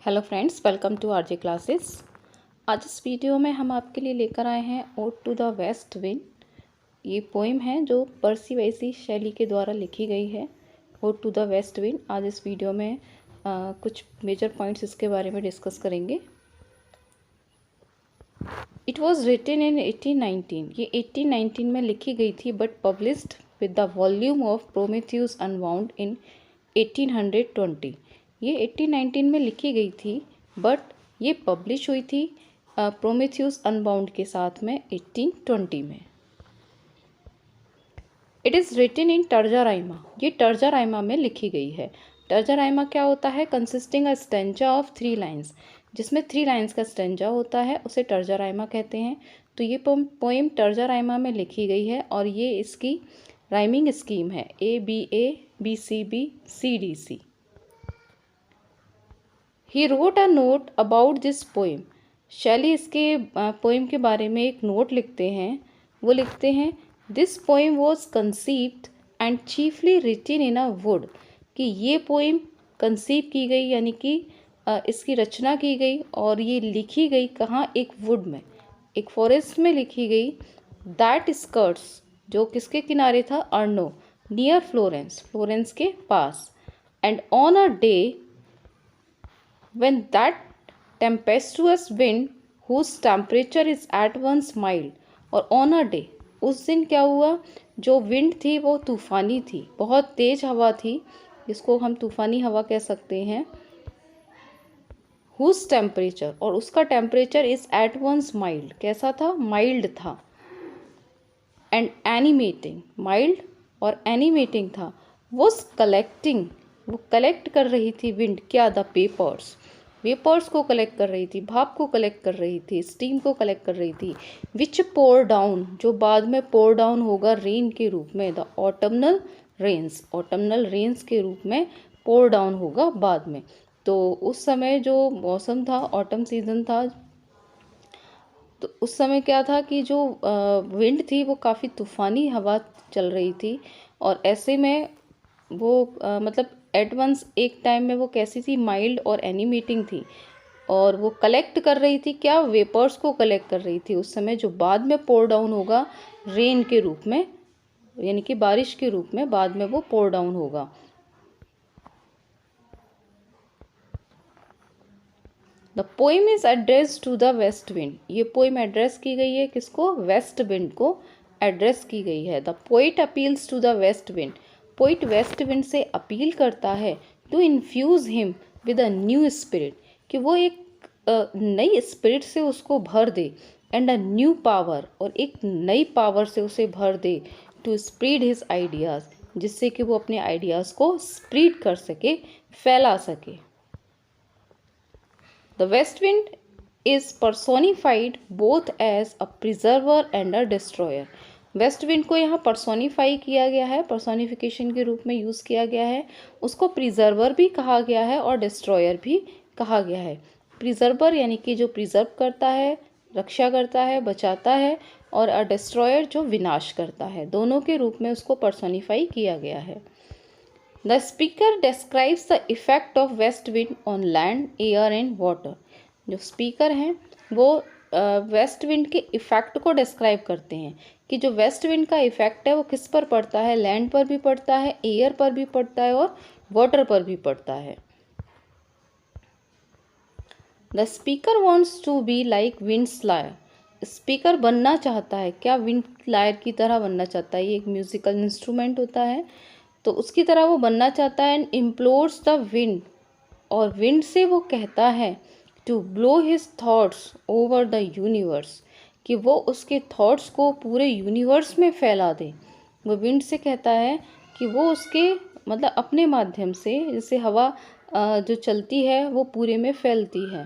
Hello friends, welcome to RJ classes. आज इस video में हम आपके लिए लेकर आए हैं ode to the west wind. ये पोइम है जो पर्सी वैसी शैली के द्वारा लिखी गई है, ode to the west wind. आज इस वीडियो में कुछ मेजर पॉइंट्स इसके बारे में डिस्कस करेंगे। It was written in 1819। ये 1819 में लिखी गई थी, but published with the volume of Prometheus Unbound in 1820। ये 1819 में लिखी गई थी, बट ये पब्लिश हुई थी प्रोमेथियस अनबाउंड के साथ में 1820 में। It is written in terza rima. ये टर्जा राइमा में लिखी गई है। टर्जा राइमा क्या होता है? Consisting a stanza of 3 lines, जिसमें 3 लाइन्स का स्टेंजा होता है, उसे टर्जा राइमा कहते हैं। तो ये पोइम टर्जा राइमा में लिखी गई है और ये इसकी राइमिंग स्कीम है A-B-A, B-C-B, C-D-C। He wrote a note about this poem. शैली इसके पोइम के बारे में एक नोट लिखते हैं। वो लिखते हैं, this poem was conceived and chiefly written in a wood. कि ये पोइम कंसीव की गई, यानी कि इसकी रचना की गई और ये लिखी गई कहाँ? एक वुड में, एक फॉरेस्ट में लिखी गई। दैट स्कर्ट्स, जो किसके किनारे था? अर्नो, नियर फ्लोरेंस, फ्लोरेंस के पास। And on a day when that tempestuous wind whose temperature is at once mild, और on a day, उस दिन क्या हुआ? जो विंड थी वो तूफ़ानी थी, बहुत तेज़ हवा थी, इसको हम तूफ़ानी हवा कह सकते हैं। whose temperature, और उसका temperature is at once mild, कैसा था? माइल्ड था। एंड एनिमेटिंग, माइल्ड और एनिमेटिंग था। वॉज कलेक्टिंग, वो कलेक्ट कर रही थी विंड, क्या? द पेपर्स, वेपर्स को कलेक्ट कर रही थी, भाप को कलेक्ट कर रही थी, स्टीम को कलेक्ट कर रही थी। विच पोर डाउन, जो बाद में पोर डाउन होगा रेन के रूप में। The autumnal rains, autumnal rains के रूप में पोर डाउन होगा बाद में। तो उस समय जो मौसम था, ऑटम सीजन था, तो उस समय क्या था कि जो विंड थी वो काफ़ी तूफ़ानी हवा चल रही थी। और ऐसे में वो मतलब एट वंस एक टाइम में वो कैसी थी? माइल्ड और एनिमेटिंग थी। और वो कलेक्ट कर रही थी क्या? वेपर्स को कलेक्ट कर रही थी उस समय, जो बाद में पोर डाउन होगा रेन के रूप में, यानी कि बारिश के रूप में बाद में वो पोर डाउन होगा। The poem is address to the west wind. ये पोइम एड्रेस की गई है किसको? वेस्ट विंड को एड्रेस की गई है। The poet appeals to the west wind. Poet west wind से अपील करता है to infuse him with a new spirit, कि वो एक नई स्पिरिट से उसको भर दे। एंड अ न्यू पावर, और एक नई पावर से उसे भर दे। टू स्प्रेड हिज आइडियाज़, जिससे कि वो अपने आइडियाज़ को स्प्रेड कर सके, फैला सके। The west wind is personified both as a preserver and a destroyer. West wind को यहाँ पर्सोनीफाई किया गया है, पर्सोनिफिकेशन के रूप में यूज़ किया गया है। उसको प्रिजर्वर भी कहा गया है और डिस्ट्रॉयर भी कहा गया है। प्रिजर्वर यानी कि जो प्रिजर्व करता है, रक्षा करता है, बचाता है, और अ डिस्ट्रॉयर जो विनाश करता है, दोनों के रूप में उसको पर्सोनीफाई किया गया है। The speaker describes the effect of west wind on land, air and water. जो स्पीकर हैं वो वेस्ट विंड के इफ़ेक्ट को डिस्क्राइब करते हैं कि जो वेस्ट विंड का इफ़ेक्ट है वो किस पर पड़ता है? लैंड पर भी पड़ता है, एयर पर भी पड़ता है और वाटर पर भी पड़ता है। The speaker wants to be like wind slayer. Speaker बनना चाहता है क्या? विंड स्लायर की तरह बनना चाहता है। ये एक म्यूजिकल इंस्ट्रूमेंट होता है, तो उसकी तरह वो बनना चाहता है। एंड इम्प्लोर्स द विंड, और विंड से वो कहता है to blow his thoughts over the universe, कि वो उसके थॉट्स को पूरे यूनिवर्स में फैला दे। वो विंड से कहता है कि वो उसके मतलब अपने माध्यम से, जैसे हवा जो चलती है वो पूरे में फैलती है,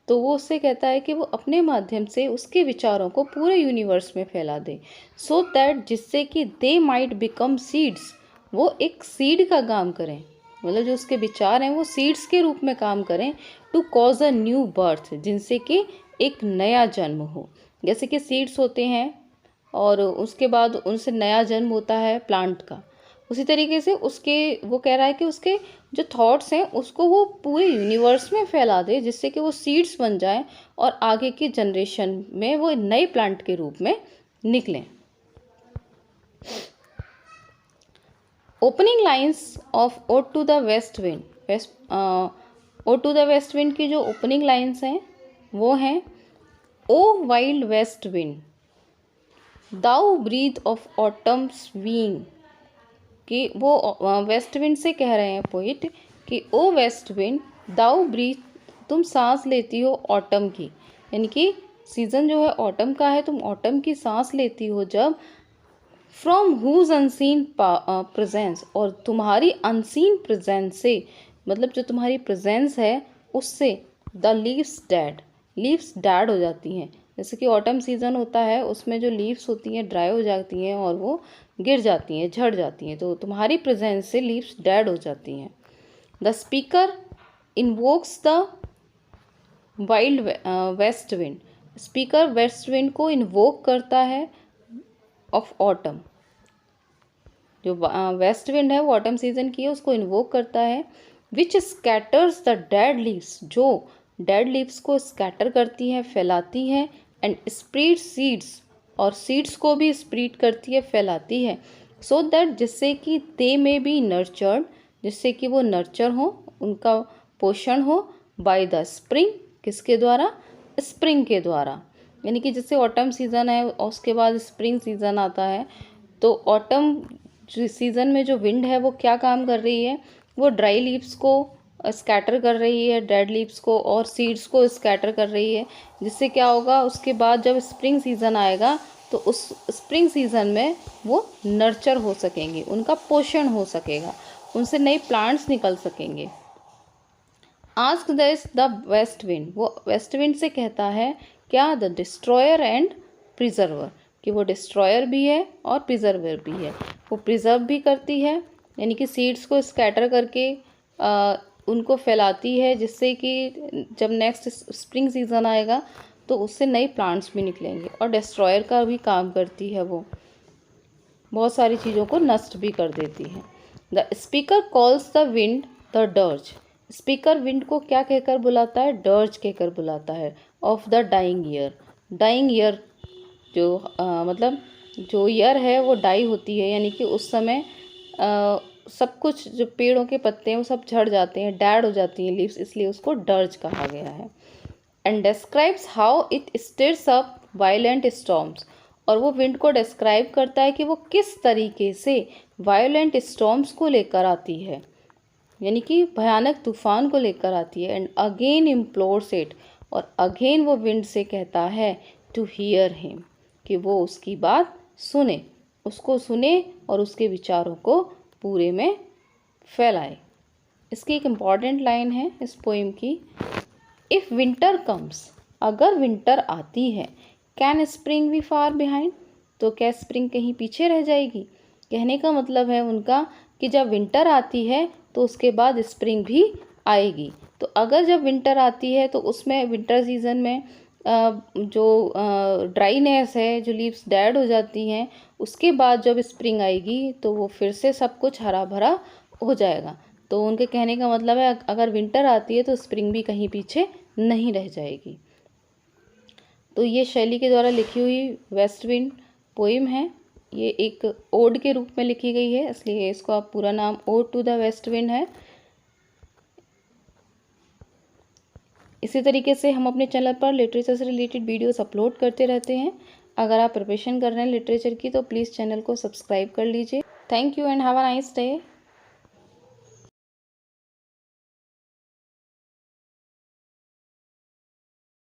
तो वो उससे कहता है कि वो अपने माध्यम से उसके विचारों को पूरे यूनिवर्स में फैला दे। सो दैट, जिससे कि दे माइट बिकम सीड्स, वो एक सीड का काम करें, मतलब जो उसके विचार हैं वो सीड्स के रूप में काम करें। To cause a new birth, जिनसे कि एक नया जन्म हो। जैसे कि सीड्स होते हैं और उसके बाद उनसे नया जन्म होता है प्लांट का, उसी तरीके से उसके वो कह रहा है कि उसके जो थॉट्स हैं उसको वो पूरे यूनिवर्स में फैला दे, जिससे कि वो सीड्स बन जाएं और आगे की जनरेशन में वो नए प्लांट के रूप में निकलें। Opening lines of ode to the west wind. Ode to the west wind की जो ओपनिंग लाइंस हैं वो हैं, O wild west wind thou breath of autumn's wing. कि वो वेस्ट विंड से कह रहे हैं पोइट कि ओ वेस्ट विंड दाउ ब्रीथ, तुम सांस लेती हो ऑटम की, यानी कि सीज़न जो है ऑटम का है, तुम ऑटम की सांस लेती हो जब, फ्रॉम हुज अनसीन प्रेजेंस, और तुम्हारी अनसीन प्रेजेंस से, मतलब जो तुम्हारी प्रेजेंस है उससे, द लीव्स डैड हो जाती हैं। जैसे कि ऑटम सीज़न होता है उसमें जो लीव्स होती हैं ड्राई हो जाती हैं और वो गिर जाती हैं, झड़ जाती हैं, तो तुम्हारी प्रेजेंस से लीव्स डेड हो जाती हैं। The speaker invokes the wild west wind. Speaker west wind को इन्वोक करता है ऑफ ऑटम। जो वेस्ट विंड है वो ऑटम सीजन की है, उसको इन्वोक करता है। विच स्कैटर्स द डेड लीव्स, जो डेड लीव्स को स्कैटर करती है, फैलाती है। एंड स्प्रीड सीड्स, और सीड्स को भी स्प्रीड करती है, फैलाती है। सो दैट, जिससे कि दे में बी नर्चर्ड, जिससे कि वो नर्चर हो, उनका पोषण हो, बाय द स्प्रिंग, किसके द्वारा, स्प्रिंग के द्वारा। यानी कि जैसे ऑटम सीज़न है और उसके बाद स्प्रिंग सीज़न आता है, तो ऑटम सीज़न में जो विंड है वो क्या काम कर रही है, वो ड्राई लीव्स को स्कैटर कर रही है, डेड लीव्स को और सीड्स को स्कैटर कर रही है। जिससे क्या होगा, उसके बाद जब स्प्रिंग सीज़न आएगा तो उस स्प्रिंग सीज़न में वो नर्चर हो सकेंगी, उनका पोषण हो सकेगा, उनसे नए प्लांट्स निकल सकेंगे। Ask this the west wind, वो वेस्ट विंड से कहता है क्या, द डिस्ट्रॉयर एंड प्रिजर्वर, कि वो डिस्ट्रॉयर भी है और प्रिजर्वर भी है। वो प्रिजर्व भी करती है, यानी कि सीड्स को स्कैटर करके उनको फैलाती है, जिससे कि जब नेक्स्ट स्प्रिंग सीज़न आएगा तो उससे नए प्लांट्स भी निकलेंगे। और डिस्ट्रॉयर का भी काम करती है, वो बहुत सारी चीज़ों को नष्ट भी कर देती है। The speaker calls the wind the dirge. Speaker wind को क्या कहकर बुलाता है, डर्ज कहकर बुलाता है, of the dying year. Dying year जो मतलब जो ईयर है वो डाई होती है, यानी कि उस समय सब कुछ जो पेड़ों के पत्ते हैं वो सब झड़ जाते हैं, डैड हो जाती हैं लीव्स, इसलिए उसको डर्ज कहा गया है। And describes how it stirs up violent storms, और वो विंड को डिस्क्राइब करता है कि वो किस तरीके से वायलेंट स्टॉर्म्स को लेकर आती है, यानी कि भयानक तूफान को लेकर आती है। एंड अगेन इम्प्लोर्स इट, और अगेन वो विंड से कहता है टू हियर हिम, कि वो उसकी बात सुने, उसको सुने और उसके विचारों को पूरे में फैलाए। इसकी एक इम्पॉर्टेंट लाइन है इस पोइम की, इफ़ विंटर कम्स, अगर विंटर आती है, can spring be far behind, तो क्या स्प्रिंग कहीं पीछे रह जाएगी। कहने का मतलब है उनका कि जब विंटर आती है तो उसके बाद स्प्रिंग भी आएगी। तो अगर जब विंटर आती है तो उसमें विंटर सीज़न में जो ड्राईनेस है, जो लीव्स डेड हो जाती हैं, उसके बाद जब स्प्रिंग आएगी तो वो फिर से सब कुछ हरा भरा हो जाएगा। तो उनके कहने का मतलब है अगर विंटर आती है तो स्प्रिंग भी कहीं पीछे नहीं रह जाएगी। तो ये शैली के द्वारा लिखी हुई वेस्ट विंड पोइम है। ये एक ओड के रूप में लिखी गई है, इसलिए इसको आप पूरा नाम ode to the west wind है। इसी तरीके से हम अपने चैनल पर लिटरेचर से रिलेटेड वीडियोस अपलोड करते रहते हैं। अगर आप प्रिपरेशन कर रहे हैं लिटरेचर की तो प्लीज़ चैनल को सब्सक्राइब कर लीजिए। Thank you and have a nice day.